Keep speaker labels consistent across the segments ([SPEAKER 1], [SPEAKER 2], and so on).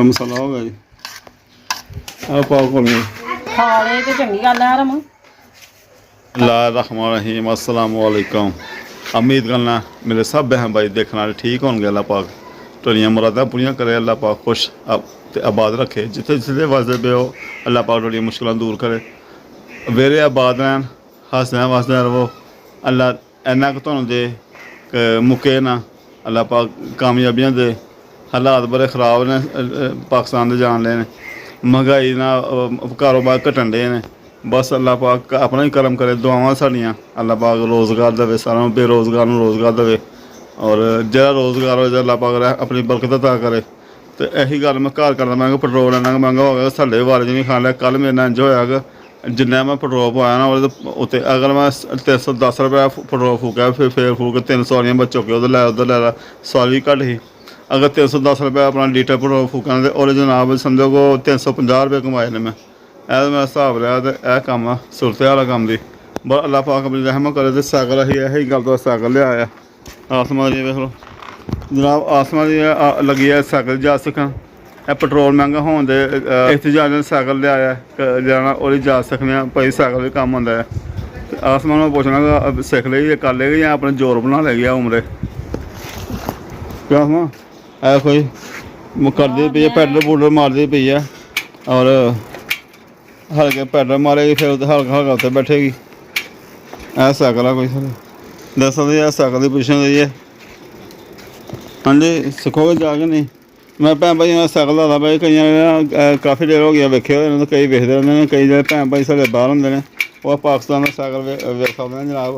[SPEAKER 1] ਮਸਾਲਾ ਹੋ ਗਿਆ ਜੀ ਆ ਪਾਓ ਕੋਲ
[SPEAKER 2] ਖਾ ਲੈ ਤੇ ਚੰਗੀ ਗੱਲ ਹੈ ਰਮ
[SPEAKER 1] ਅੱਲਾਹ रहमान रहीम अस्सलाम वालेकुम। उम्मीद करना मेरे सब बहन भाई देखने वाले ठीक होंगे। अल्लाह पाक तुहाड़ियां मुरादां पूरियां करे। अल्लाह पाक खुश ते आबाद रखे। जिथे जिथे वसदे पे हो अल्लाह पाक तुहाड़ियां मुश्किलां दूर करे। वेरे आबाद रहन हसदे वसदे रवो। अल्लाह इन्ना क तुहानूं दे मुक्के ना। अल्लाह पाक कामयाबियां दे। हालात बड़े ख़राब ने पाकिस्तान दे जान ले ने महंगाई ना कारोबार घटन डे ने। बस अल्लाह पाक अपना ही करम करे। दुआवां साड़ियां अल्लाह पाक रोज़गार देवे सारा बेरोज़गार नूं रोज़गार देवे और जेह्ड़ा रोज़गार हो अल्लाह पाक अपनी बरकत अता करे। तो यही गल मैं घर करना मैं पेट्रोल इन्ना मैंह्गा हो गया साढ़े बारे च नहीं खान लिया। कल मेरे नाल इंज होया कि जिन्ना मैं पेट्रोल पाया ना उत्ते अगर मैं 310 रुपये पेट्रोल फूकेआ फिर फूक 300 वालियां बच्चों के उधर लै सवाल भी घट ही। अगर 310 रुपये अपना लीटर पेट्रोल फूकना तो और जनाब समझो को 350 रुपये कमाए ने मैं मेरा हिसाब रहा। तो यह कम सूरत हाल कम की बस अल्लाह पाक अपनी रहमत करे। तो सैकल असीं यही गल तो सैकल लिया आसमान जी वेख लो जनाब आसमान जी लगी है सैकल जा सिक्खन। पेट्रोल महंगा होने दे इत्थे जाने सैकल लिया जाना और जा सकने भाई सैकल भी कम होंदा है। आसमान में पुछना सिख लेगी कर लेगी या अपने जोर बना लेगी उमरे क्या आसमान है कोई करती पी है पैडल पूडल मारती पी है और हल्के पैडल मारेगी फिर हल्का हल्का उत्ते बैठेगी। ऐ सैकल है कोई सर दस दी सैकल की पोजिशन दी है। हाँ जी सिखोगे जाके नहीं मैं भैन भाई सैकल दसदा भाई कई काफ़ी देर हो गया वेखे हुए कई वेखते रहते हैं। कई जेह्ड़े भैन भाई साढ़े बाहर होंदे ने ओह् पाकिस्तान का सैकल वेख सकदे ने जनाब।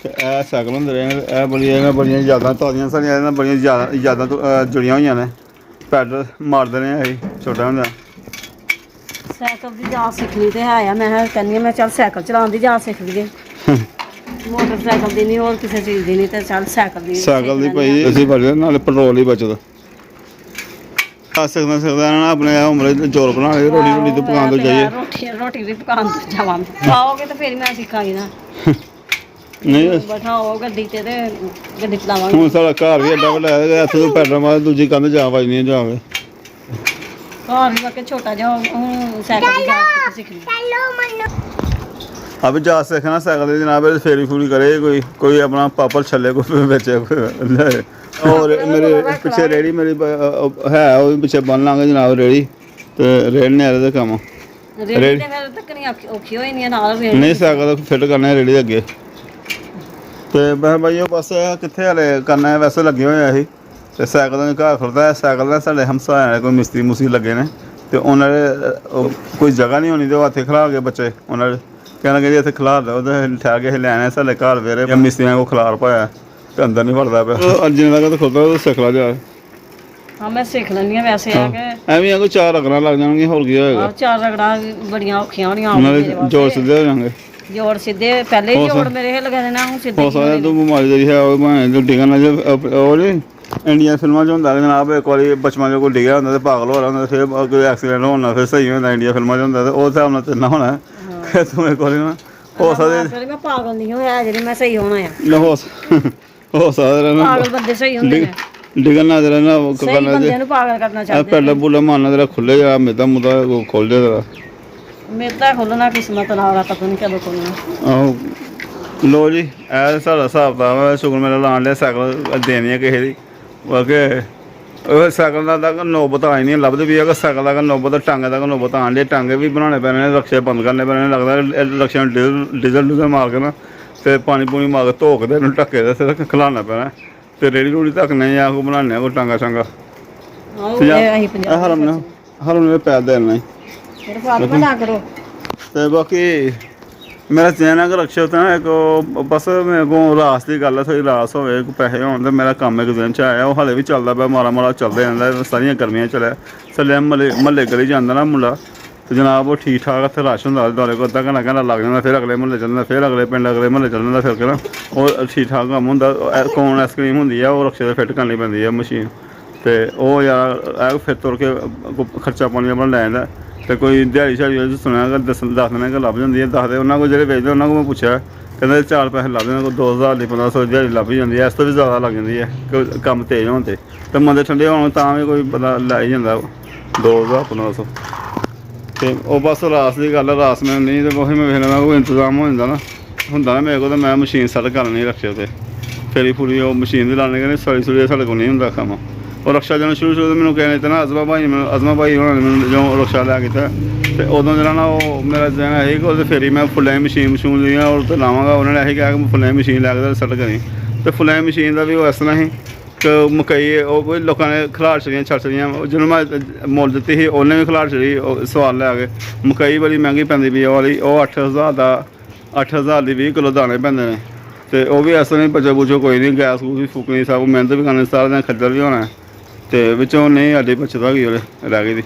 [SPEAKER 1] ते एह् सैकल होंदे रेह् बड़ियां यादां ताज़ियां साढ़ियां बड़ियां यादां जुड़ियां होइयां ने। पैडल मारदे रेह् असीं छोटे होंदे।
[SPEAKER 2] साइकिल की जाच सीखनी तो है मैं कहनी मैं चल साइकिल चलाने की जाच सीख लीए मोटरसाइकिल की नहीं और किसी चीज़ की नहीं तो चल साइकिल
[SPEAKER 1] की भाई असीं बचदे नाले पेट्रोल ही बचदा। सकदा सकदा ना अपने उमरे जोर बना ले रोटी रोटी तो पकान तो जाइए
[SPEAKER 2] रोटी भी पकान तो जावां आओगे तो फिर मैं सीखांगी ना
[SPEAKER 1] नहीं
[SPEAKER 2] बैठाओ गड्डी ते गड्डी चलावांगे।
[SPEAKER 1] हुण साढ़ा घर भी एड्डा वड्डा है इत्थे तो पैडल मार दूजी कंध जा वजनी जावे
[SPEAKER 2] घर भी बाकी छोटा जा साइकिल की जाच सीखनी।
[SPEAKER 1] अब जा सीखना साइकिल की जनाब फेरी फूरी करे कोई अपना पापड़ छले कोई बेचे कोई और मेरे पिछे रेहड़ी मेरी है वो भी पिछे बन लांगे जनाब रेहड़ी तो रेहड़ने आह्ले कम्म नहीं साइकिल फिट करना रेहड़ी अगे तो बस भाई बस कितने हाले करना है वैसे लगे हुए अं तो साइकिल घर खुलता है। साइकिल साढ़े हमसाए कोई मिस्त्री मुस्त्री लगे ने तो उन्होंने कोई जगह नहीं होनी तो हत्थे खिलार गए बच्चे उन्होंने कहना कि जी इतने खिलार दो ठहर के लैने साढ़े घर वेरे मिस्त्रियों को खिलार पाया तो अंदर नहीं बढ़ता पे जिन्ना तक खुलता तो सिख ला जा।
[SPEAKER 2] हाँ मैं सीख लैनी वैसे
[SPEAKER 1] एवं कोई 4 रगड़ा लग जाएंगे होर की होएगा
[SPEAKER 2] 4 रगड़ा बड़ियां औखियां होणियां
[SPEAKER 1] जोड़ सीधे हो जाएंगे
[SPEAKER 2] जोड़ सीधे पहले ही जोड़ मेरे लगे देना हूं सीधे
[SPEAKER 1] हो सकता तू बीमारी दी है वो डिगन और इंडियन फिल्मां च होंदा जनाब एक बारी बचपन च कोई डिग्गेआ होंदा ते पागल हो रहा होंदा फिर कोई एक्सीडेंट होना फिर सही होंदा इंडियन फिल्मां च होंदा ते उस स्हाब नाल तेना होना है तू एक बारी ना हो सकदा
[SPEAKER 2] मैं पागल नहीं होया जेह्ड़ी मैं सही होना है
[SPEAKER 1] हो सकदा ना
[SPEAKER 2] पागल बंदे सही होंदे ने
[SPEAKER 1] डिगन ना तेरा ना
[SPEAKER 2] सही बंदे नूं पागल करना चाहते
[SPEAKER 1] पैडल पुडल मारना तेरा खुले जा मेदा मुदा खोल दे तेरा
[SPEAKER 2] मेदा खोलना किस्मत नाल पता नहीं कदों खोलना।
[SPEAKER 1] आहो लो जी ऐ साढ़ा हिसाब कताब है। शुगर मेरा लान लिया सैकल देनी है किसी दी बाकी सैकल तक नौबत आई नहीं लभदी पई अगर सैकल तक नौबत टांगे तक नौबत आन डे टांगे भी बनाने पैने रक्शे बंद करने पैने लगदा रक्शे डीजल मार के ना तो पानी पूनी मार के धो के ढक्के दे फिर खिलाना पैना तो रेहड़ी रूड़ी ढकने या कोई बनाने कोई टांगा शांगा हरम ने पैर देना तो बाकी मेरा चैन है कि रक्शे उत्ते ना एक बस मेरे को रास की गल है थोड़ी रास हो पैसे होन तो मेरा कम्म एक दिन च आया वो हाले भी चलता पाया माड़ा माड़ा चलता रहता सारिया गर्मियां चलिया थल्ले म्हल्ले गली जाता ना मुंडा तो जनाब वो ठीक ठाक इत्थे रश होंदा दुआरे को अद्धा घंटा लग जाता फिर अगले म्हल्ले चल जांदा फिर अगले पिंड अगले म्हल्ले चल जांदा फिर ना और ठीक ठाक कम्म होंदा। कौन आइसक्रीम होंदी है वो रक्शे ते फिट करनी पैंदी है मशीन तो वह यार फिर तुर के खर्चा पानी अपना लै जांदा तो कोई दिहाड़ी शाड़ी सुनया दस दिन लभ जाती है दसदे उन्होंने को जो बेचते उन्होंने को मैं पूछा ਕਹਿੰਦੇ 4 ਪੈਸੇ ਲੱਗ ਜਾਂਦੇ, ਕੋਈ 2000 ਦੀ 1500 ਦੀ ਦਿਹਾੜੀ ਲੱਭ ਹੀ ਜਾਂਦੀ ਹੈ, ਇਸ ਤੋਂ ਵੀ ਜ਼ਿਆਦਾ ਲੱਗ ਜਾਂਦੀ ਹੈ ਕੋਈ ਕੰਮ ਤੇਜ਼ ਹੋਣ 'ਤੇ ਮੰਦੇ ਠੰਡੇ ਹੋਣ ਤਾਂ ਵੀ ਕੋਈ ਬੰਦਾ ਲੈ ਹੀ ਜਾਂਦਾ 2000 1500। ਅਤੇ ਉਹ ਬਸ ਰਾਸ ਦੀ ਗੱਲ, ਰਾਸ ਮੈਂ ਨਹੀਂ ਤਾਂ ਉਹੀ ਮੈਂ ਵੇਖ ਲੈਂਦਾ ਕੋਈ ਇੰਤਜ਼ਾਮ ਹੋ ਜਾਂਦਾ ਨਾ, ਹੁੰਦਾ ਨਾ ਮੇਰੇ ਕੋਲ, ਤਾਂ ਮੈਂ ਮਸ਼ੀਨ ਸੈੱਟ ਕਰ ਲੈਣੀ ਰਕਸ਼ੇ 'ਤੇ, ਫੇਰੀ ਫੂਰੀ ਉਹ ਮਸ਼ੀਨ ਦੀ ਲਾਣੇ, ਕਹਿੰਦੇ ਸੜੀ ਸੁੜੀ ਸਾਡੇ ਕੋਲ ਨਹੀਂ ਹੁੰਦਾ ਕੰਮ। ਉਹ ਰਕਸ਼ਾ ਜਦੋਂ ਸ਼ੁਰੂ ਤੋਂ ਮੈਨੂੰ ਕਹਿ ਦਿੱਤਾ ਨਾ, ਅਜ਼ਮਾ ਭਾਈ ਹੋਣਾ ਨੇ ਮੈਨੂੰ ਜਦੋਂ ਰਕਸ਼ਾ ਲਿਆ ਕੀਤਾ, ਅਤੇ ਉਦੋਂ ਜਿਹੜਾ ਨਾ ਉਹ ਮੇਰਾ ਕਹਿਣਾ ਇਹ ਕਿ ਉਹਦੇ ਫੇਰੀ ਮੈਂ ਫੁੱਲਾਂ ਮਸ਼ੀਨ ਦੀਆਂ ਉਹ 'ਤੇ ਲਾਵਾਂਗਾ। ਉਹਨਾਂ ਨੇ ਇਹੀ ਕਿਹਾ ਕਿ ਫੁੱਲਾਂ ਮਸ਼ੀਨ ਲੈ ਕੇ ਸੈੱਟ ਕਰੀ, ਅਤੇ ਫੁੱਲਾਂ ਮਸ਼ੀਨ ਦਾ ਵੀ ਉਹ ਇਸ ਤਰ੍ਹਾਂ ਸੀ ਕਿ ਮਕਈ ਉਹ ਕੋਈ ਲੋਕਾਂ ਨੇ ਖਿਲਾਰ ਛੜੀਆਂ ਛੱਡ ਛੜੀਆਂ, ਜਿਹਨੂੰ ਮੈਂ ਮੁੱਲ ਦਿੱਤੀ ਸੀ ਉਹਨੇ ਵੀ ਖਿਲਾਰ ਛੜੀ ਉਹ ਸਵਾਲ ਲੈ ਕੇ। ਮਕਈ ਬੜੀ ਮਹਿੰਗੀ ਪੈਂਦੀ ਪਈ ਉਹ ਵਾਲੀ, ਉਹ 8000 ਦੀ 20 ਕਿਲੋ ਦਾਣੇ ਪੈਂਦੇ ਨੇ, ਅਤੇ ਉਹ ਵੀ ਇਸ ਤਰ੍ਹਾਂ ਹੀ ਬਚੋ ਬੁਚੋ ਕੋਈ ਨਹੀਂ, ਗੈਸ ਗੂਸ ਵੀ ਫੂਕਣੀ, ਸਭ ਮਿਹਨਤ ਵੀ ਕਰਨੀ, ਸਾਰਾ ਦਿਨ ਖੱਜਲ ਵੀ ਹੋਣਾ, ਅਤੇ ਵਿੱਚੋਂ ਨਹੀਂ ਸਾਡੀ ਬੱਚਤ ਹੈਗੀ ਉਹਦੇ ਰਹਿ ਗਈ ਦੀ।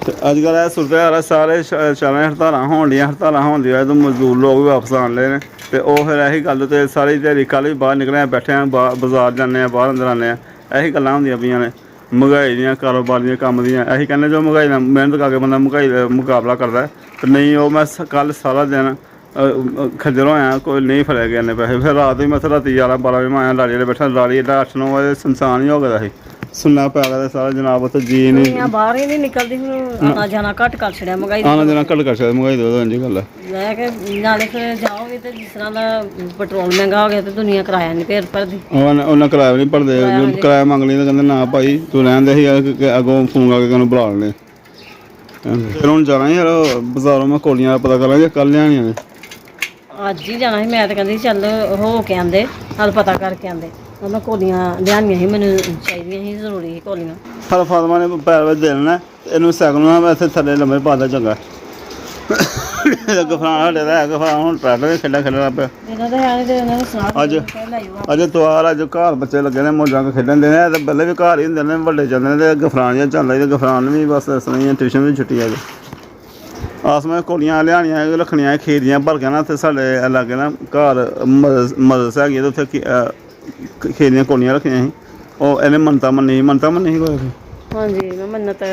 [SPEAKER 1] ਅਤੇ ਅੱਜ ਕੱਲ੍ਹ ਇਹ ਸੁਰਤ ਹਾਲ ਸਾਰੇ ਸ਼ਹਿਰਾਂ ਹੜਤਾਲਾਂ ਹੋਣ ਡੀਆਂ, ਹੜਤਾਲਾਂ ਹੋਣ ਦੀਆਂ ਜਦੋਂ ਮਜ਼ਦੂਰ ਲੋਕ ਵੀ ਵਾਪਸ ਆਉਣ ਲਏ ਨੇ, ਅਤੇ ਉਹ ਫਿਰ ਇਹੀ ਗੱਲ 'ਤੇ ਸਾਰੀ ਦਿਹਾੜੀ ਕੱਲ੍ਹ ਵੀ ਬਾਹਰ ਨਿਕਲੇ ਬੈਠੇ ਹਾਂ, ਬਾਜ਼ਾਰ ਜਾਂਦੇ ਹਾਂ, ਬਾਹਰ ਅੰਦਰ ਆਉਂਦੇ ਹਾਂ, ਇਹੀ ਗੱਲਾਂ ਹੁੰਦੀਆਂ ਪਈਆਂ ਨੇ ਮਹਿੰਗਾਈ ਦੀਆਂ, ਕਾਰੋਬਾਰ ਦੀਆਂ, ਕੰਮ ਦੀਆਂ। ਇਹੀ ਕਹਿੰਦੇ ਜੋ ਮਹਿੰਗਾਈ ਨਾਲ ਮਿਹਨਤ ਕਰਕੇ ਬੰਦਾ ਮਹਿੰਗਾਈ ਦਾ ਮੁਕਾਬਲਾ ਕਰਦਾ, ਅਤੇ ਨਹੀਂ ਉਹ ਮੈਂ ਕੱਲ੍ਹ ਸਾਰਾ ਦਿਨ ਖੱਜਲ ਹੋਇਆ, ਕੋਈ ਨਹੀਂ ਫੜਿਆ ਗਿਆ ਇੰਨੇ ਪੈਸੇ। ਫਿਰ ਰਾਤ ਵੀ ਮੈਂ ਰਾਤੀ 11-12 ਵਜੇ ਮੈਂ ਆਇਆ ਲਾੜੀ ਵਾਲੇ ਬੈਠਾ, ਲਾੜੀ ਏਡਾ 8-9 ਵਜੇ ਸੁਨਸਾਨ ਹੀ ਹੋ ਗਿਆ ਸੀ, ਸੁਣਨਾ ਪੈ ਗਿਆ ਸਾਰਾ ਜਨਾਬ, ਉੱਥੇ ਜੀ ਨਹੀਂ
[SPEAKER 2] ਬਾਹਰ ਹੀ ਨਹੀਂ ਨਿਕਲਦੀ, ਹੁਣ ਆਣਾ ਜਾਣਾ ਘੱਟ ਕਰ ਛੜਿਆ ਮਹਿੰਗਾਈ
[SPEAKER 1] ਆਉਣਾ ਜਾਣਾ ਘੱਟ ਕਰ ਸਕਦਾ ਮਹਿੰਗਾਈ ਦਾ, ਇੰਝ ਗੱਲ ਹੈ।
[SPEAKER 2] ਲੈ ਕੇ ਨਾਲੇ ਫਿਰ ਜਾਓਗੇ ਤੇ ਜਿਸ ਤਰ੍ਹਾਂ ਦਾ ਪੈਟਰੋਲ ਮਹਿੰਗਾ ਹੋ ਗਿਆ ਤੇ ਦੁਨੀਆ ਕਿਰਾਇਆ ਨਹੀਂ ਫੇਰ ਭਰਦੀ,
[SPEAKER 1] ਉਹਨਾਂ ਕਿਰਾਇਆ ਵੀ ਨਹੀਂ ਭਰਦੇ, ਕਿਰਾਇਆ ਮੰਗ ਲਈ ਤਾਂ ਕਹਿੰਦੇ ਨਾ ਭਾਈ ਤੂੰ ਰਹਿਣ ਦੇ ਸੀ, ਅੱਗੋਂ ਫੋਨ ਕਰਕੇ ਉਹਨੂੰ ਬੁਲਾ ਲੈਣੇ। ਫਿਰ ਹੁਣ ਜਾਣਾ ਯਾਰ ਬਾਜ਼ਾਰੋਂ, ਮੈਂ ਕੋਲੀਆਂ ਦਾ ਪਤਾ ਕਰਾਂਗੇ ਕੱਲ੍ਹ ਲਿਆਉਣੀਆਂ ਨੇ,
[SPEAKER 2] ਅੱਜ ਹੀ ਜਾਣਾ ਸੀ। ਮੈਂ ਤਾਂ ਕਹਿੰਦੀ ਚੱਲ ਹੋ ਕੇ ਆਂਦੇ, ਨਾਲ ਪਤਾ ਕਰਕੇ ਆਂਦੇ। ਉਹਨਾਂ ਕੋਲੀਆਂ ਲਿਆਉਣੀਆਂ ਸੀ, ਮੈਨੂੰ ਚਾਹੀਦੀਆਂ ਸੀ, ਜ਼ਰੂਰੀ ਸੀ ਕੋਲੀਆਂ।
[SPEAKER 1] ਹਰ ਫਾਤਮਾ ਨੇ ਪੈਰ ਵਿੱਚ ਦੇ ਲੈਣਾ, ਇਹਨੂੰ ਸਾਈਕਲ ਨੂੰ ਮੈਂ ਇੱਥੇ ਥੱਲੇ ਲੰਮੇ ਪਾ ਦਾ ਚੰਗਾ। ਗਫਰਾਨ ਸਾਡੇ ਦਾ ਹੈ, ਗਫਰਾਨ ਹੁਣ ਟਰੈਕਟਰ ਵੀ ਖੇਡਣ ਲੱਗ ਪਿਆ।
[SPEAKER 2] ਇਹਨਾਂ ਦਾ ਹੈ ਤੇ ਇਹਨਾਂ ਨੂੰ ਸੁਣਾ
[SPEAKER 1] ਅੱਜ ਤਿਉਹਾਰ, ਅੱਜ ਘਰ ਬੱਚੇ ਲੱਗੇ ਨੇ ਮੌਜਾਂ ਕੇ ਖੇਡਣ ਦੇ ਨੇ, ਤੇ ਬੱਲੇ ਵੀ ਘਰ ਹੀ ਹੁੰਦੇ ਨੇ, ਵੱਡੇ ਜਾਂਦੇ ਨੇ, ਤੇ ਗਫਰਾਨ ਜਿਹਾ ਚੱਲਦਾ, ਤੇ ਗਫਰਾਨ ਵੀ ਬਸ ਇਸ ਤਰ੍ਹਾਂ ਹੀ ਟਿਊਸ਼ਨ ਵੀ ਛੁੱਟੀ ਆ ਗਈ। ਆਸਮਾਨ ਕੋਲੀਆਂ ਲਿਆਉਣੀਆਂ ਰੱਖਣੀਆਂ ਖੀਰੀਆਂ ਭਰ ਕੇ ਨਾ, ਉੱਥੇ ਸਾਡੇ ਲਾਗੇ ਨਾ ਘਰ ਮਦਰਸਾ ਹੈਗੀ, ਅਤੇ ਉੱਥੇ ਖੀਰੀਆਂ ਕੋਲੀਆਂ ਰੱਖੀਆਂ ਸੀ। ਉਹ ਇਹਨੇ ਮੰਨਤਾ ਮੰਨੀ ਸੀ ਕੋਈ।
[SPEAKER 2] ਹਾਂਜੀ ਮੈਂ ਮੰਨਤ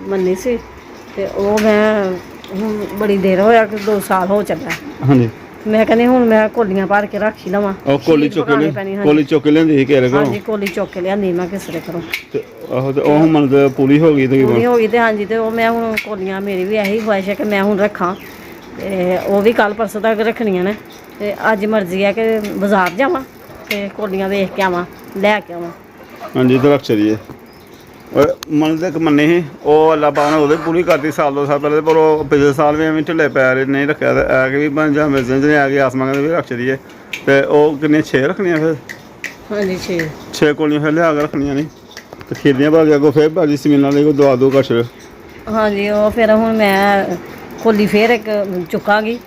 [SPEAKER 2] ਮੰਨੀ ਸੀ, ਅਤੇ ਉਹ ਮੈਂ ਹੁਣ ਬੜੀ ਦੇਰ ਹੋਇਆ ਕਿ 2 ਸਾਲ ਹੋ ਚੱਲਿਆ।
[SPEAKER 1] ਹਾਂਜੀ
[SPEAKER 2] ਮੈਂ ਕਹਿੰਦੀ ਹੁਣ ਮੈਂ ਕੋਲੀਆਂ ਭਰ ਕੇ ਰੱਖ ਹੀ ਲਵਾਂ।
[SPEAKER 1] ਉਹ ਕੋਲੀ ਚੁੱਕ ਲਿਆਂਦੀ ਸੀ ਕਿਸੇ ਕੋਲੋਂ।
[SPEAKER 2] ਹਾਂਜੀ ਕੋਲੀ ਚੁੱਕ ਕੇ ਲਿਆਂਦੀ ਮੈਂ ਕਿਸੇ ਦੇ ਘਰੋਂ,
[SPEAKER 1] ਤੇ ਆਹੋ, ਤੇ ਉਹ ਮੰਨਤ ਪੂਰੀ ਹੋ ਗਈ ਤੇ
[SPEAKER 2] ਪੂਰੀ ਹੋ ਗਈ। ਤੇ ਹਾਂਜੀ, ਤੇ ਉਹ ਮੈਂ ਹੁਣ ਕੋਲੀਆਂ, ਮੇਰੀ ਵੀ ਇਹੀ ਖੁਆਇਸ਼ ਹੈ ਕਿ ਮੈਂ ਹੁਣ ਰੱਖਾਂ, ਤੇ ਉਹ ਵੀ ਕੱਲ੍ਹ ਪਰਸੋਂ ਤੱਕ ਰੱਖਣੀਆਂ ਨੇ। ਤੇ ਅੱਜ ਮਰਜ਼ੀ ਹੈ ਕਿ ਬਾਜ਼ਾਰ ਜਾਵਾਂ ਤੇ ਕੋਲੀਆਂ ਵੇਖ ਕੇ ਆਵਾਂ, ਲੈ ਕੇ ਆਵਾਂ।
[SPEAKER 1] ਹਾਂਜੀ ਤੇ ਰੱਖ ਚਲੀਏ। ਮੰਨਦੇ ਇੱਕ ਮੰਨੀ ਸੀ, ਉਹ ਅੱਲਾ ਪਾਕ ਨੇ ਉਹਦੇ ਪੂਰੀ ਕਰਤੀ 1-2 ਸਾਲ ਪਹਿਲੇ, ਪਰ ਉਹ ਪਿਛਲੇ ਸਾਲ ਵੀ ਐਵੇਂ ਢਿੱਲੇ ਪੈਰ ਨਹੀਂ ਰੱਖਿਆ, ਤੇ ਆ ਕੇ ਵੀ ਜਾਂ ਮਿਰਜ਼ਾਂ ਨਹੀਂ ਆ ਗਈ, ਆਸਮਾਨ ਕਹਿੰਦੇ ਵੀ ਰੱਖ ਚਲੀਏ। ਤੇ ਉਹ ਕਿੰਨੀਆਂ 6 ਰੱਖਣੀਆਂ ਫਿਰ?
[SPEAKER 2] ਹਾਂਜੀ
[SPEAKER 1] 6 ਕੋਲੀਆਂ ਫਿਰ ਲਿਆ ਕੇ ਰੱਖਣੀਆਂ ਨਹੀਂ, ਤੇ ਖੀਰੀਆਂ ਭਰ ਕੇ ਅੱਗੋਂ ਫਿਰ ਭਾਜੀ ਸਮੀਨਾਂ ਲਈ ਕੋਈ ਦਵਾ ਦੋ ਕਛ।
[SPEAKER 2] ਹਾਂਜੀ ਉਹ ਫਿਰ ਹੁਣ ਮੈਂ ਕੋਲੀ ਫਿਰ ਇੱਕ ਚੁੱਕਾਂਗੀ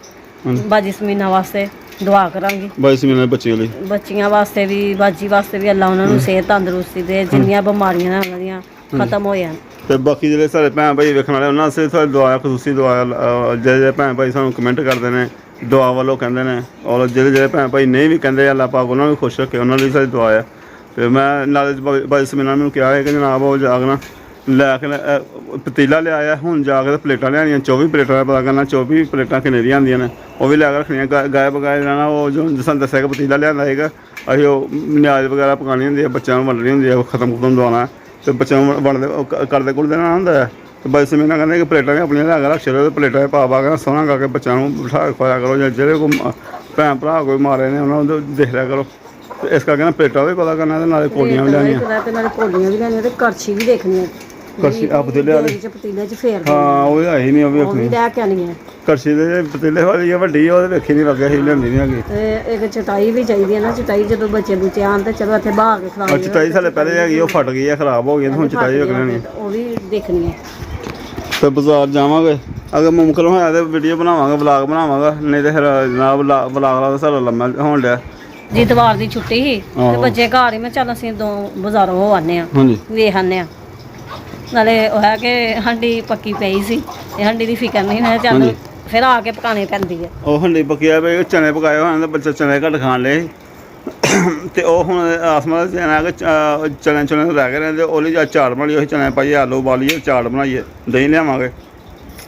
[SPEAKER 2] ਬਾਜੀ ਸਮੀਨਾਂ ਵਾਸਤੇ, ਦੁਆ ਕਰਾਂਗੀ।
[SPEAKER 1] ਬਾਜੀ ਸਮੀਨਾਂ ਬੱਚਿਆਂ ਲਈ,
[SPEAKER 2] ਬੱਚੀਆਂ ਵਾਸਤੇ ਵੀ, ਬਾਜੀ ਵਾਸਤੇ ਵੀ, ਅੱਲਾ ਉਹਨਾਂ ਨੂੰ ਸਿਹਤ ਤੰਦਰੁਸਤੀ ਦੇ, ਜਿੰਨੀਆਂ ਬਿਮਾਰੀਆਂ ਨੇ ਉਹਨਾਂ ਦੀਆਂ ਖਤਮ ਹੋ ਜਾਣ।
[SPEAKER 1] ਤੇ ਬਾਕੀ ਜਿਹੜੇ ਸਾਡੇ ਭੈਣ ਭਾਈ ਵੇਖਣ ਵਾਲੇ, ਉਹਨਾਂ ਵਾਸਤੇ ਤੁਹਾਡੀ ਦੁਆ, ਖੁਸ਼ੀ ਦੁਆ। ਜਿਹੜੇ ਭੈਣ ਭਾਈ ਸਾਨੂੰ ਕਮੈਂਟ ਕਰਦੇ ਨੇ, ਦੁਆ ਵੱਲੋਂ ਕਹਿੰਦੇ ਨੇ, ਔਰ ਜਿਹੜੇ ਭੈਣ ਭਾਈ ਨਹੀਂ ਵੀ ਕਹਿੰਦੇ, ਅੱਲਾ ਪਾਕ ਉਹਨਾਂ ਨੂੰ ਖੁਸ਼ ਰੱਖੇ, ਉਹਨਾਂ ਲਈ ਸਾਡੀ ਦੁਆ ਆ। ਤੇ ਮੈਂ ਨਾਲੇ ਬਾਜੀ ਸਮੀਨਾਂ ਮੈਨੂੰ ਕਿਹਾ ਹੈ ਕਿ ਜਨਾਬ ਉਹ ਜਾਗਣਾ ਲੈ ਕੇ ਪਤੀਲਾ ਲਿਆਇਆ, ਹੁਣ ਜਾ ਕੇ ਪਲੇਟਾਂ ਲਿਆਉਣੀਆਂ, 24 ਪਲੇਟਾਂ ਦਾ ਪਤਾ ਕਰਨਾ, 24 ਪਲੇਟਾਂ ਕਿੰਨੇ ਦੀਆਂ ਆਉਂਦੀਆਂ ਨੇ, ਉਹ ਵੀ ਲੈ ਕੇ ਰੱਖਣੀਆਂ। ਗਾਏ ਬਗਾਏ ਰਹਿਣਾ, ਉਹ ਜੋ ਸਾਨੂੰ ਦੱਸਿਆ ਕਿ ਪਤੀਲਾ ਲਿਆਂਦਾ ਸੀਗਾ, ਅਸੀਂ ਉਹ ਨਿਆਜ਼ ਵਗੈਰਾ ਪਕਾਉਣੀ ਹੁੰਦੀ ਹੈ, ਬੱਚਿਆਂ ਨੂੰ ਵੰਡਣੀ ਹੁੰਦੀ ਹੈ, ਉਹ ਖਤਮ ਦਵਾਉਣਾ, ਅਤੇ ਬੱਚਿਆਂ ਨੂੰ ਵੰਡਦੇ ਕਰਦੇ ਕੁੜਦੇ ਨਾਲ ਹੁੰਦਾ ਹੈ। ਅਤੇ ਬਾਈ ਸਮੀਨਾਂ ਕਹਿੰਦੇ ਕਿ ਪਲੇਟਾਂ ਵੀ ਆਪਣੀਆਂ ਲਿਆ ਕੇ ਰੱਖ ਛੱਡੋ, ਪਲੇਟਾਂ ਪਾ ਕੇ ਸੋਹਣਾ ਕਰਕੇ ਬੱਚਿਆਂ ਨੂੰ ਬਿਠਾ ਕੇ ਖਵਾਇਆ ਕਰੋ, ਜਾਂ ਜਿਹੜੇ ਕੋਈ ਭੈਣ ਭਰਾ ਕੋਈ ਮਾਰੇ ਨੇ ਉਹਨਾਂ ਨੂੰ ਦੇਖ ਲਿਆ ਕਰੋ। ਤੇ ਇਸ ਕਰਕੇ ਨਾ ਪਲੇਟਾਂ ਵੀ ਪਤਾ ਕਰਨਾ, ਤੇ ਨਾਲੇ ਕੋਲੀਆਂ ਵੀ ਲਿਆਉਣੀਆਂ,
[SPEAKER 2] ਤੇ ਨਾਲੇ ਕੋਲੀਆਂ ਵੀ ਲਿਆਉਣੀਆਂ, ਤੇ ਕੜਛੀ ਵੀ ਦੇਖਣੀ ਹੈ,
[SPEAKER 1] ਕੜਛੀ ਆ ਪਤੀਲੇ ਵਾਲੀ
[SPEAKER 2] ਪਤੀਲੇ 'ਚ ਫੇਰ
[SPEAKER 1] ਹਾਂ, ਉਹ ਹੈ ਹੀ ਨਹੀਂ, ਉਹ ਵੀ
[SPEAKER 2] ਲੈ ਕੇ ਆਉਣੀ ਹੈ।
[SPEAKER 1] ਕੜਛੀ ਦੇ ਪਤੀਲੇ ਵਾਲੀ ਆ ਵੱਡੀ, ਉਹ ਵੇਖੀ ਨਹੀਂ ਲੱਗਿਆ ਸੀ, ਲਿਆਂਦੀ ਨਹੀਂ ਹੈਗੀ।
[SPEAKER 2] ਤੇ ਇੱਕ ਚਟਾਈ ਵੀ ਚਾਹੀਦੀ ਹੈ ਨਾ, ਚਟਾਈ ਜਦੋਂ ਬੱਚੇ ਬੁੱਚੇ ਆਉਣ ਤੇ ਚਲੋ ਇੱਥੇ ਬਾਹਰ ਕੇ ਖਿਲਾਉਣੀ।
[SPEAKER 1] ਚਟਾਈ ਸਾਡੇ ਪਹਿਲੇ ਹੈਗੀ, ਉਹ ਫਟ ਗਈ ਹੈ, ਖਰਾਬ ਹੋ ਗਈ, ਹੁਣ ਚਟਾਈ ਵੇਖਣੀ,
[SPEAKER 2] ਉਹ ਵੀ ਦੇਖਣੀ ਹੈ।
[SPEAKER 1] ਤੇ ਬਾਜ਼ਾਰ ਜਾਵਾਂਗੇ, ਅਗਰ ਮੁਮਕਿਨ ਹੋਇਆ ਤੇ ਵੀਡੀਓ ਬਣਾਵਾਂਗੇ, ਵਲੌਗ ਬਣਾਵਾਂਗਾ, ਨਹੀਂ ਤੇ ਫਿਰ ਜਨਾਬ ਵਲੌਗ ਦਾ ਸਾਡਾ ਲੰਮਾ ਹੋਣ ਡਿਆ।
[SPEAKER 2] ਜਿੱਤਵਾਰ ਦੀ ਛੁੱਟੀ ਸੀ ਤੇ ਬੱਚੇ ਘਰ ਹੀ, ਮੈਂ ਚੱਲ ਅਸੀਂ ਬਾਜ਼ਾਰੋਂ ਹੋ ਆਨੇ ਆ, ਵੇਖ ਆਨੇ ਆ। ਨਾਲੇ ਉਹ ਹੈ ਕਿ ਹੰਡੀ ਪੱਕੀ ਪਈ ਸੀ, ਤੇ ਹੰਡੀ ਦੀ ਫਿਕਰ ਨਹੀਂ ਹੈ, ਚੱਲ ਫਿਰ ਆ ਕੇ ਪਕਾਉਣੀ ਪੈਂਦੀ ਹੈ। ਉਹ
[SPEAKER 1] ਹੰਡੀ ਪੱਕਿਆ ਪਈ, ਚਨੇ ਪਕਾਏ ਹੋਏ ਨੇ, ਬੱਚੇ ਚਨੇ ਘੱਟ ਖਾਣ ਲਏ, ਤੇ ਉਹ ਹੁਣ ਆਸਮਾਨ ਦਾ ਚਨਾ ਕਿ ਚਨੇ ਰਹਿ ਗਏ ਰਹਿੰਦੇ, ਉਹਲੀ ਜਾਂ ਚਾਟ ਬਣਾ ਲਈ, ਉਹੀ ਚਨੇ ਪਾਈਏ, ਆਲੂ ਉਬਾਲੀਏ, ਚਾਟ ਬਣਾਈਏ, ਦਹੀਂ ਲਿਆਵਾਂਗੇ,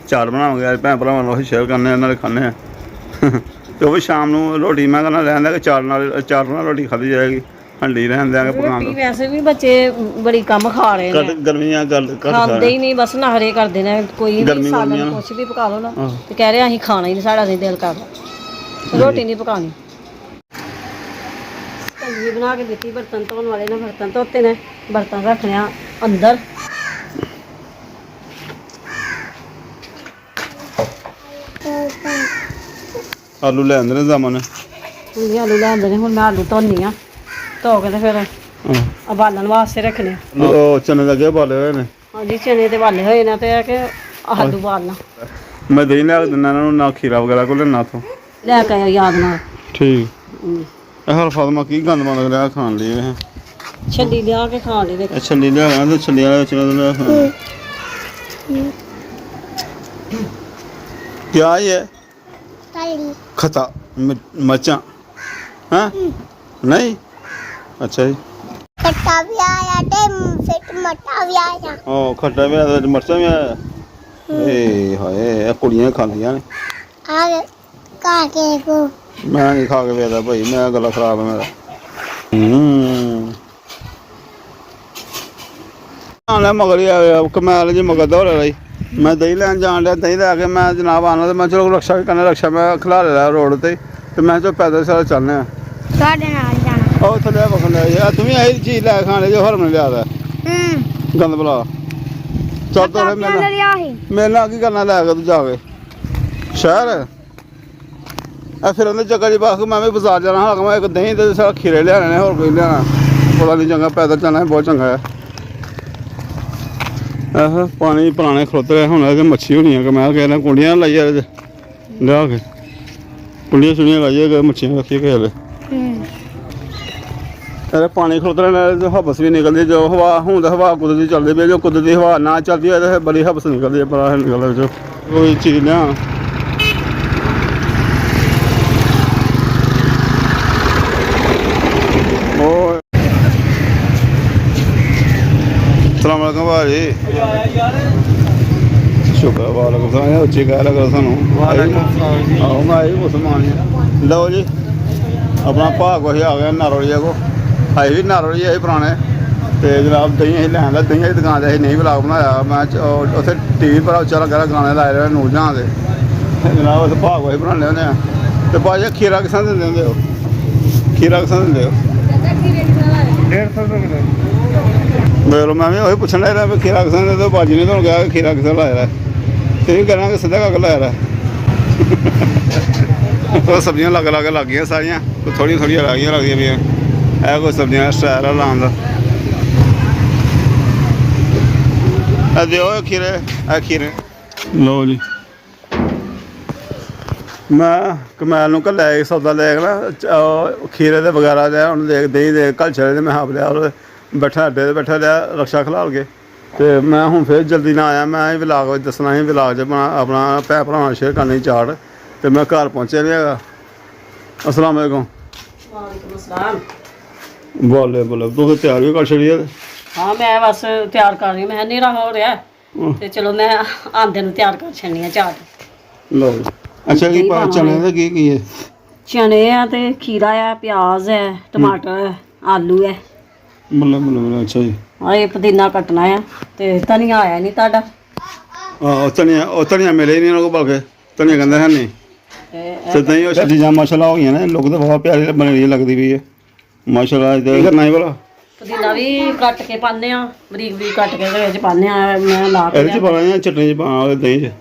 [SPEAKER 1] ਚਾਟ ਬਣਾਵਾਂਗੇ, ਭੈਣ ਭਰਾਵਾਂ ਨੂੰ ਉਹੀ ਸ਼ੇਅਰ ਕਰਨੇ, ਇਹਨਾਂ ਦੇ ਖਾਂਦੇ ਆ। ਤੇ ਉਹ ਵੀ ਸ਼ਾਮ ਨੂੰ ਰੋਟੀ ਮੈਂ ਕਹਿੰਦਾ ਰਹਿੰਦਾ ਕਿ ਚਾਰ ਨਾਲ ਰੋਟੀ ਖਾਧੀ ਜਾਏਗੀ, ਹੰਡੀ ਰਹਿਣ ਦਿਆਂਗੇ ਪਕਾਉਣ
[SPEAKER 2] ਰੋਟੀ ਵੈਸੇ ਵੀ ਬੱਚੇ ਬੜੀ ਕਮ ਖਾ ਰਹੇ ਨੇ,
[SPEAKER 1] ਗਰਮੀਆਂ ਗੱਲ ਘੱਟ
[SPEAKER 2] ਖਾਂਦੇ ਹੀ ਨਹੀਂ, ਬਸ ਨਖਰੇ ਕਰਦੇ ਨੇ। ਕੋਈ ਵੀ ਸਾਲਨ ਕੁਛ ਵੀ ਪਕਾ ਲਓ ਨਾ ਤੇ ਕਹਿ ਰਹੇ ਅਸੀਂ ਖਾਣਾ ਹੀ ਨਹੀਂ, ਸਾਡਾ ਨਹੀਂ ਦਿਲ ਕਰਦਾ, ਰੋਟੀ ਨਹੀਂ ਪਕਾਉਣੀ। ਕੰਜੀ ਬਣਾ ਕੇ ਦਿੱਤੀ, ਬਰਤਨ ਧੋਣ ਵਾਲੇ ਨੇ ਬਰਤਨ ਧੋਤੇ ਨੇ, ਬਰਤਨ ਰੱਖਣੇ ਆ ਅੰਦਰ।
[SPEAKER 1] ਆਲੂ ਲੈ ਆਂਦੇ ਨੇ ਜ਼ਮਨ
[SPEAKER 2] ਹੁਣ ਆਲੂ ਲੈ ਆਂਦੇ ਨੇ, ਹੁਣ ਮੈਂ ਆਲੂ ਧੋਨੀ ਆ, ਧੋ ਕੇ ਤੇ ਫਿਰ ਉਬਾਲਣ ਵਾਸਤੇ ਰੱਖਣੇ ਆ।
[SPEAKER 1] ਉਹ ਚਨੇ ਲੱਗੇ ਉਬਾਲੇ ਹੋਏ ਨੇ।
[SPEAKER 2] ਹਾਂਜੀ ਚਨੇ ਤੇ ਉਬਾਲੇ ਹੋਏ ਨੇ ਤੇ ਆ ਕਿ ਆਲੂ ਉਬਾਲਣਾ।
[SPEAKER 1] ਮੈਂ ਦਹੀਂ ਲਿਆ ਕੇ ਦਿੰਦਾ ਇਹਨਾਂ ਨੂੰ, ਨਾ ਖੀਰਾ ਵਗੈਰਾ ਕੋਈ ਲੈਣਾ ਉੱਥੋਂ
[SPEAKER 2] ਲੈ ਕੇ ਆਇਓ ਯਾਦ ਨਾਲ।
[SPEAKER 1] ਠੀਕ। ਇਹ ਹਰ ਫਾਤਮਾ ਕੀ ਗੰਦ ਮੰਦ ਰਿਹਾ ਖਾਣ ਲਈ ਇਹ
[SPEAKER 2] ਛੱਲੀ ਲਿਆ ਕੇ ਖਾਣ ਲਈ।
[SPEAKER 1] ਇਹ ਛੱਲੀ ਲਿਆ ਤੇ ਛੱਲੀ ਵਾਲੇ ਚਨੇ ਦਾ क्या है खता मरचा? हाँ नहीं, अच्छा जी।
[SPEAKER 3] खट्टा भी आया टे फिर मट्टा भी आया।
[SPEAKER 1] ओ खट्टा भी आया, मरचा भी आया। ए हाय कुड़ियां खांदियां ने।
[SPEAKER 3] आ का के को
[SPEAKER 1] मैं नहीं खा के वेदा भाई, मैं गला खराब है मेरा। आना मगर कमाल जी मगर दौड़ रही। मैं दही लैन जान लिया, दही लैके मैं जनाब आना तो मैं चलो रक्षा भी करना, रक्षा मैं खिला लिया रोड ते ते मैं चलो पैदल सारे चलने
[SPEAKER 3] साडे नाल जाना।
[SPEAKER 1] ओ थले बखन ले यार, तुम यही चीज लै खाने जो हरमन लिया दा गंद भला। चल तो मेरे नाल की करना लै के तू जाके शहर ए फिर अंदर जगह जी बाख मैं भी बाजार जाना हा, मैं एक दही ते सारा खीरे लियाने ने, होर कोई लियाना पता नहीं चंगा, पैदल चलना बहुत चंगा है। पानी पुराने खड़ोते रहे होने कि मच्छी होनी है, मैं कहना कुंडियां लाइए लिया के कुंडियां शुंडियां लाइए मच्छियां रखिए के अरे पानी खड़ोते रहे हबस भी निकलती, जो हवा हूँ तो हवा कुदरती चलती पी, जो कुदरती हवा ना चलती है तो बड़ी हबस निकलती है, बड़ा निकलता जो कोई चीज़ लिया। अस्सलाम वालेकुम भाजी, शुक्र वालेकुम सलाम, उच्ची कह लगा सानू आओ मैं आई मुसलमान लो जी। अपना भाग वही आ गया नारोड़िया को, आई भी नारोड़िया ही पुराने तो जनाब दही अं लैन लिया, दही की दुकान से नहीं ब्लॉग बनाया, मैं उत्थे टी वी पर उच्चा लगा गाने लाए रहे नूर जहां के जनाब, उत्थे भाग वही बनाने होंगे। तो भाजी खीरा किस दिंदे होंदे हो? खीरा किस दिंदे हो? 150 रुपये मेरे मैं भी वही पूछन लग रहा खीरा किस ने, तो बाजी ने तो कहा खीरा किस लाया है, तो ये कहना कि सीधा कक लाया है। तो सब्जियां लग लग गई सारिया, थोड़ी थोड़ी लग भी है कोई सब्जियां स्टाइल है लाने का। दो खीरे खीरे लो जी। मैं कमैल नूं घल्लिया सौदा ले ना खीरे दे वगैरह लिया, उन्हें देख दही दे कल छड़े दे मैं हाफ लिया, और बैठा अड्डे ते बैठा लिया रक्षा खलाल के। तो मैं हूँ फिर जल्दी ना आया, मैं व्लॉग दसना ही व्लॉग च अपना भैन भरावां शेयर करनी चार्ट। तो मैं घर पहुँचे नहीं है। अस्सलाम वालेकुम।
[SPEAKER 2] वालेकुम अस्सलाम।
[SPEAKER 1] बोले बोले तुम तैयार भी कर छड़ी है?
[SPEAKER 2] हाँ मैं बस तैयार कर रही हूँ, मैं न्हेरा हो रहा है तो चलो मैं आंदे नूं तैयार कर छड़नी है चाट।
[SPEAKER 1] लो अच्छा की चने का की है?
[SPEAKER 2] चने है ते खीरा है, प्याज है, टमाटर है, आलू है।
[SPEAKER 1] मतलब अच्छा जी।
[SPEAKER 2] हाँ ये पुदीना कटना है ते धनिया आया नहीं ताड़ा।
[SPEAKER 1] धनिया मिले ही नहीं उन्होंने बल्कि धनिया कहते है नहीं तो दही चीज़ां माशाल्लाह हो गई ना, लोग तो बहुत प्यारी बनी रही लगती भी है माशाल्लाह। इधर करना ही भला
[SPEAKER 2] पुदीना भी कट के पाने आ, बरीक बरीक कट के विच पाने आ, मैं ला के
[SPEAKER 1] ਇਹਦੇ ਚ ਪਾਣਾ ਜਾਂ ਚਟਨੀ ਚ ਪਾਣਾ ਦਹੀਂ ਚ?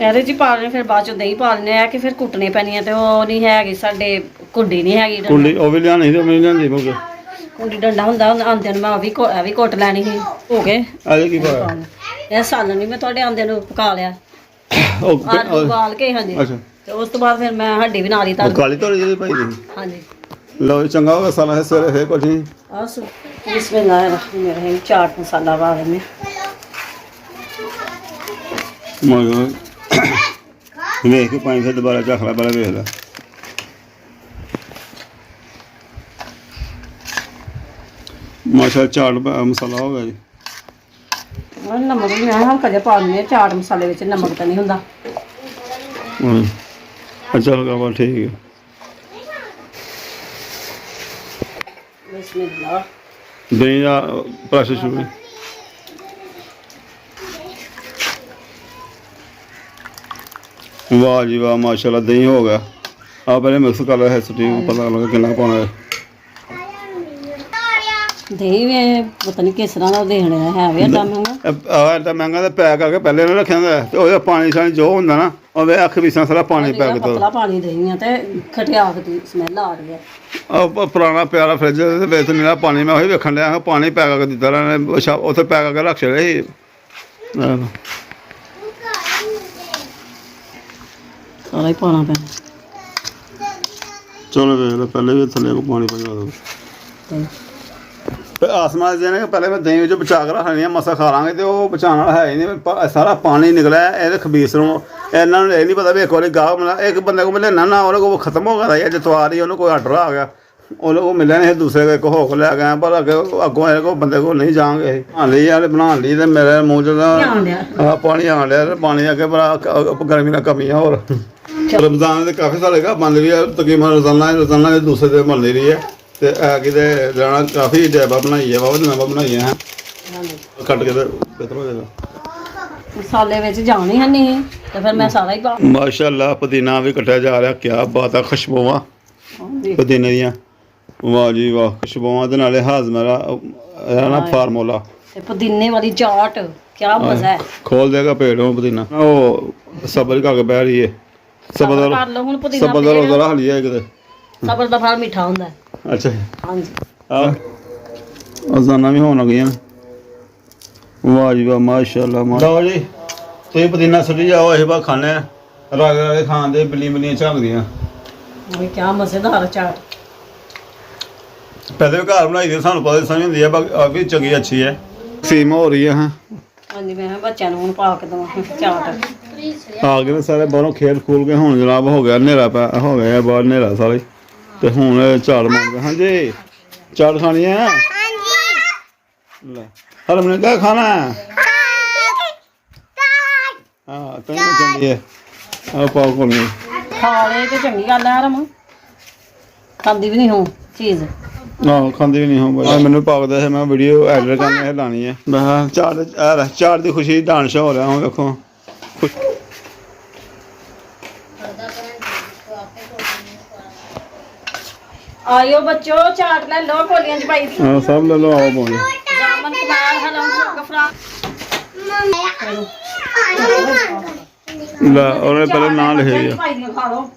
[SPEAKER 2] ਇਹਦੇ ਚ ਪਾ ਲੈਣੇ, ਫਿਰ ਬਾਅਦ ਚ ਦਹੀਂ ਪਾ ਲੈਣੇ ਆ ਕਿ ਫਿਰ ਕੁੱਟਣੇ ਪੈਣੀ ਆ, ਤੇ ਉਹ ਨਹੀਂ ਹੈਗੀ ਸਾਡੇ ਕੁੰਡੀ ਨਹੀਂ ਹੈਗੀ।
[SPEAKER 1] ਕੁੰਡੀ ਉਹ ਵੀ ਲਿਆਣੀ ਤੇ ਮੈਂ ਲਿਆਂਦੀ ਮੁੱਕ
[SPEAKER 2] ਕੁੰਡੀ ਡੰਡਾ ਹੁੰਦਾ ਆਂਦੇ ਨੂੰ ਮੈਂ ਇਹ ਵੀ ਕੁੱਟ ਲੈਣੀ ਸੀ ਹੋ ਕੇ।
[SPEAKER 1] ਆਲੇ ਕੀ ਪਾਇਆ?
[SPEAKER 2] ਇਹ ਸਾਲਣ ਵੀ ਮੈਂ ਤੁਹਾਡੇ ਆਂਦੇ ਨੂੰ ਪਕਾ ਲਿਆ,
[SPEAKER 1] ਉਹ
[SPEAKER 2] ਆਲੂ ਉਬਾਲ ਕੇ। ਹਾਂਜੀ
[SPEAKER 1] ਅੱਛਾ।
[SPEAKER 2] ਤੇ ਉਸ ਤੋਂ ਬਾਅਦ ਫਿਰ ਮੈਂ ਹੱਡੀ ਵੀ ਨਾਲ ਹੀ ਤਲ।
[SPEAKER 1] ਕਾਲੀ ਤੋੜੀ ਜਿਹੜੀ ਭਾਈ ਦੀ?
[SPEAKER 2] ਹਾਂਜੀ।
[SPEAKER 1] ਲਓ ਜੀ ਚੰਗਾ ਹੋਗਾ ਸਾਲਾ ਸਵੇਰੇ ਫੇਰ ਕੁਝ ਨਹੀਂ।
[SPEAKER 2] ਆਸ ਬਿਸਮਿल्लाह चाट मसाला पा देने।
[SPEAKER 1] मगर वेख के पानी फिर दोबारा चख ला, पहले वेख ला। माशा चाट मसाला हो गया जी।
[SPEAKER 2] नमक भी मैं हल्का जिहा पा दिंदी, चाट मसाले विच नमक तो नहीं हुंदा।
[SPEAKER 1] ਅੱਛਾ ਹਲਕਾ ਵਾ ਠੀਕ ਹੈ।
[SPEAKER 2] ਬਿਸਮਿਲ੍ਲਾ।
[SPEAKER 1] ਦਹੀਂ ਦਾ ਪ੍ਰੋਸੈਸ ਸ਼ੁਰੂ। ਵਾਹ ਜੀ ਵਾਹ ਮਾਸ਼ਾਅੱਲਾ ਦਹੀਂ ਹੋ ਗਿਆ। ਆ ਪਹਿਲੇ ਮਿਕਸ ਕਰ ਲਿਆ ਸਟੀਮ ਪਤਾ ਲੱਗਾ ਕਿੰਨਾ ਪਾਉਣਾ ਹੈ।
[SPEAKER 2] ਦਹੀਂ ਵੀ ਪਤਾ ਨਹੀਂ ਕਿਸ ਤਰ੍ਹਾਂ ਦਾ ਦੇਣਾ ਹੈ ਵੀ ਏਡਾ ਮਹਿੰਗਾ।
[SPEAKER 1] ਆਹ ਤਾਂ ਮਹਿੰਗਾ ਤਾਂ ਪੈਕ ਕਰਕੇ ਪਹਿਲੇ ਉਹਨੇ ਰੱਖਿਆ ਹੁੰਦਾ ਤੇ ਉਹਦਾ ਪਾਣੀ ਸਾਣੀ ਜੋ ਹੁੰਦਾ ਨਾ ਉਹਦੇ ਅੱਖ ਵੀਸਾਂ ਸਾਰਾ ਪਾਣੀ ਪੈਕ ਕੀਤਾ।
[SPEAKER 2] ਪਤਲਾ ਪਾਣੀ ਦਹੀਂ ਆ ਤੇ ਖਟਿਆਕ ਦੀ ਸਮੈਲ ਆ ਰਹੀ ਹੈ।
[SPEAKER 1] ਉਹ ਪੁਰਾਣਾ ਪਿਆਰਾ ਫਰਿੱਜ ਦੇ ਵਿੱਚ ਨੀਲਾ ਪਾਣੀ ਮੈਂ ਉਹੀ ਵੇਖਣ ਡਿਆ ਪਾਣੀ ਪੈਕ ਕਰਕੇ ਦਿੱਤਾ ਉਹਨਾਂ ਨੇ ਉੱਥੇ ਪੈਕ ਕਰਕੇ ਰੱਖ ਛੱਡਿਆ ਸੀ।
[SPEAKER 2] ਸਾਰਾ ਹੀ ਪਾਉਣਾ ਪੈਣਾ।
[SPEAKER 1] ਚਲੋ ਵੇਖ ਲਓ ਪਹਿਲੇ ਵੀ ਥੱਲੇ ਪਾਣੀ ਪਾ ਦੋ। ਆਸਮਾਨ ਦੇ ਨੇ ਪਹਿਲੇ ਮੈਂ ਦਹੀਂ ਵਿੱਚ ਬਚਾ ਕੇ ਰੱਖਣੀ ਆ ਮਸਾ ਖਾ ਲਾਂਗੇ ਤੇ ਉਹ ਬਚਾਉਣ ਵਾਲਾ ਹੈ ਹੀ ਨਹੀਂ। ਸਾਰਾ ਪਾਣੀ ਨਿਕਲਿਆ ਇਹਦੇ ਖਬੀਸ ਨੂੰ। ਇਹਨਾਂ ਨੂੰ ਇਹ ਨਹੀਂ ਪਤਾ ਵੀ ਇੱਕ ਵਾਰੀ ਗਾਹ ਮਿਲਾ ਇੱਕ ਬੰਦੇ ਕੋਲ ਲੈਣਾ ਨਾ ਉਹਦੇ ਕੋਲ ਖਤਮ ਹੋ ਗਿਆ ਜਾਂ ਜਤਵਾਰ ਹੀ ਉਹਨੂੰ ਕੋਈ ਆਰਡਰ ਆ ਗਿਆ ਉਹਦੇ ਕੋਲ ਮਿਲਿਆ ਨਹੀਂ ਦੂਸਰੇ ਕੋਲ ਇੱਕ ਹੋ ਕੇ ਲੈ ਗਏ ਪਰ ਅੱਗੋਂ ਇਹ ਕੋਲ ਬੰਦੇ ਕੋਲ ਨਹੀਂ ਜਾਵਾਂਗੇ। ਬਣਾ ਲਈ ਯਾਰ ਬਣਾ ਲਈ ਤੇ ਮੇਰੇ ਮੂੰਹ 'ਚ ਤਾਂ ਪਾਣੀ ਆਣ ਲਿਆ ਤੇ ਪਾਣੀ ਅੱਗੇ ਬੜਾ ਗਰਮੀ ਨਾਲ ਕਮੀ ਆ। ਹੋਰ ਰਮਜ਼ਾਨ ਦੇ ਕਾਫੀ ਸਾਰੇ ਘਰ ਬੰਦ ਵੀ ਆ ਤਕਰੀਬਨ ਰੋਜ਼ਾਨਾ ਦੇ ਦੂਸਰੇ ਦਿਨ ਬਣਦੀ ਰਹੀ ਹੈ ਤੇ ਆ ਕਿਤੇ ਲੈਣਾ ਕਾਫੀ ਡੈਬਾ ਬਣਾਈ ਹੈ ਬਹੁਤ ਨਵਾਂ ਬਣਾਈ ਹੈ ਕੱਟ ਕੇ ਤੇ ਬਿਹਤਰ ਹੋ ਜਾਏਗਾ।
[SPEAKER 2] ਮਸਾਲੇ ਵਿੱਚ ਜਾਣੀ ਹੈ ਨਹੀਂ ਤੇ ਫਿਰ ਮੈਂ ਸਾਰਾ ਹੀ ਪਾ।
[SPEAKER 1] ਮਾਸ਼ਾਅੱਲਾ ਪੁਦੀਨਾ ਵੀ ਕੱਟਿਆ ਜਾ ਰਿਹਾ ਕਿਆ ਬਾਤ ਆ ਖੁਸ਼ਬੂਆਂ ਪੁਦੀਨੇ ਦੀਆਂ ਵਾਹ ਜੀ ਵਾਹ ਖੁਸ਼ਬੂਆਂ ਦੇ ਨਾਲੇ ਹਾਜ਼ਮਾ ਦਾ ਨਾ ਫਾਰਮੂਲਾ
[SPEAKER 2] ਤੇ ਪੁਦੀਨੇ ਵਾਲੀ ਚਾਟ ਕਿਆ ਮਜ਼ਾ ਹੈ।
[SPEAKER 1] ਖੋਲ ਦੇਗਾ ਪੇਟ ਉਹ ਪੁਦੀਨਾ ਉਹ ਸਬਰ ਕਰਕੇ ਬਹਿ ਰਹੀ ਹੈ। ਸਬਰ
[SPEAKER 2] ਕਰ ਲਓ ਹੁਣ ਪੁਦੀਨਾ
[SPEAKER 1] ਸਬਰ ਦਾ ਰੋਜ਼ਾ ਰੱਖ ਲਿਆ ਕਿਤੇ।
[SPEAKER 2] ਸਬਰ ਦਾ ਫਲ ਮਿੱਠਾ ਹੁੰਦਾ ਹੈ।
[SPEAKER 1] ਅੱਛਾ
[SPEAKER 2] ਹਾਂਜੀ
[SPEAKER 1] ਅਜ਼ਾਨਾਂ ਵੀ ਹੋਣ ਲੱਗੀਆਂ। ਵਾਹ ਜੀ ਵਾਹ ਮਾਸ਼ਾਅੱਲਾ ਲਓ ਜੀ ਤੁਸੀਂ ਪੁਦੀਨਾ ਸੁੱਟੀ ਜਾਓ ਇਹ ਬਾ ਖਾਣੇ ਰਾਗੇ ਰਾਗੇ ਖਾਣ ਦੇ ਬਿੱਲੀ ਬਿੱਲੀਆਂ ਝਾਕਦੀਆਂ।
[SPEAKER 2] ਇਹ ਕਿਆ ਮਜ਼ੇਦਾਰ ਚਾਟ।
[SPEAKER 1] ਪਹਿਲੇ ਵੀ ਘਰ ਬਣਾਈ ਦੀ ਸਾਨੂੰ ਪਤਾ ਸਮਝ ਹੁੰਦੀ ਆ ਵੀ ਚੰਗੀ ਅੱਛੀ ਹੈ। ਸੀਮ ਹੋ ਰਹੀ ਹੈ ਹਾਂ।
[SPEAKER 2] ਹਾਂਜੀ ਮੈਂ ਬੱਚਿਆਂ ਨੂੰ ਹੁਣ ਪਾ ਕੇ ਦਵਾਂ ਚਾਟ।
[SPEAKER 1] ਆ ਗਏ ਨੇ ਸਾਰੇ ਬਾਹਰੋਂ ਖੇਡ ਖੂਲ ਕੇ ਹੁਣ ਜਨਾਬ ਹੋ ਗਿਆ ਹਨੇਰਾ ਹੋ ਗਿਆ ਬਾਹਰ ਹਨੇਰਾ ਸਾਰੇ ਤੇ ਹੁਣ ਝਾੜ ਮਾਰਦੇ। ਹਾਂਜੀ ਚਾਟ ਖਾਣੀ ਹੈ ਲੈ ਹਰਮ ਨੇ ਕਿਆ ਖਾਣਾ ਹੈ। ਹਾਂ ਤੈਨੂੰ ਚੰਗੀ ਹੈ ਆ ਪਾਓ ਕੋਲ
[SPEAKER 2] ਖਾ ਲੈ ਤੇ ਚੰਗੀ ਗੱਲ ਹੈ ਰਮ ਖਾਂਦੀ ਵੀ ਨਹੀਂ ਹੂੰ ਚੀਜ਼।
[SPEAKER 1] ਆਹੋ ਖਾਂਦੀ ਵੀ ਨਹੀਂ ਹੋ ਮੈਨੂੰ ਪਾਕਦਾ ਹੈ ਮੈਂ ਵੀਡੀਓ ਐਡਿਟ ਕਰਨੀ ਹੈ ਲਾਣੀ ਹੈ ਮੈਂ ਚਾਟ ਦੀ ਖੁਸ਼ੀ ਡਾਂਸ ਹੋ ਰਿਹਾ ਹੁਣ ਵੇਖੋ।
[SPEAKER 2] ਆਇਓ ਬੱਚੋ ਚਾਟ ਲੈ ਲਓ ਕੋਲੀਆਂ ਚ ਪਾਈ ਦੀ।
[SPEAKER 1] ਹਾਂ ਸਭ ਲੈ ਲਓ ਆਓ ਪਾਉਣੇ
[SPEAKER 2] ਜਾਮਨ ਕਮਾਲ ਹਲਮ ਗਫਰਾ
[SPEAKER 1] ਲੈ ਉਹਨੇ ਪਹਿਲੇ ਨਾਂ ਲਿਖਿਆ
[SPEAKER 2] ਪਾਈ ਦੀਆਂ ਖਾ ਲਓ।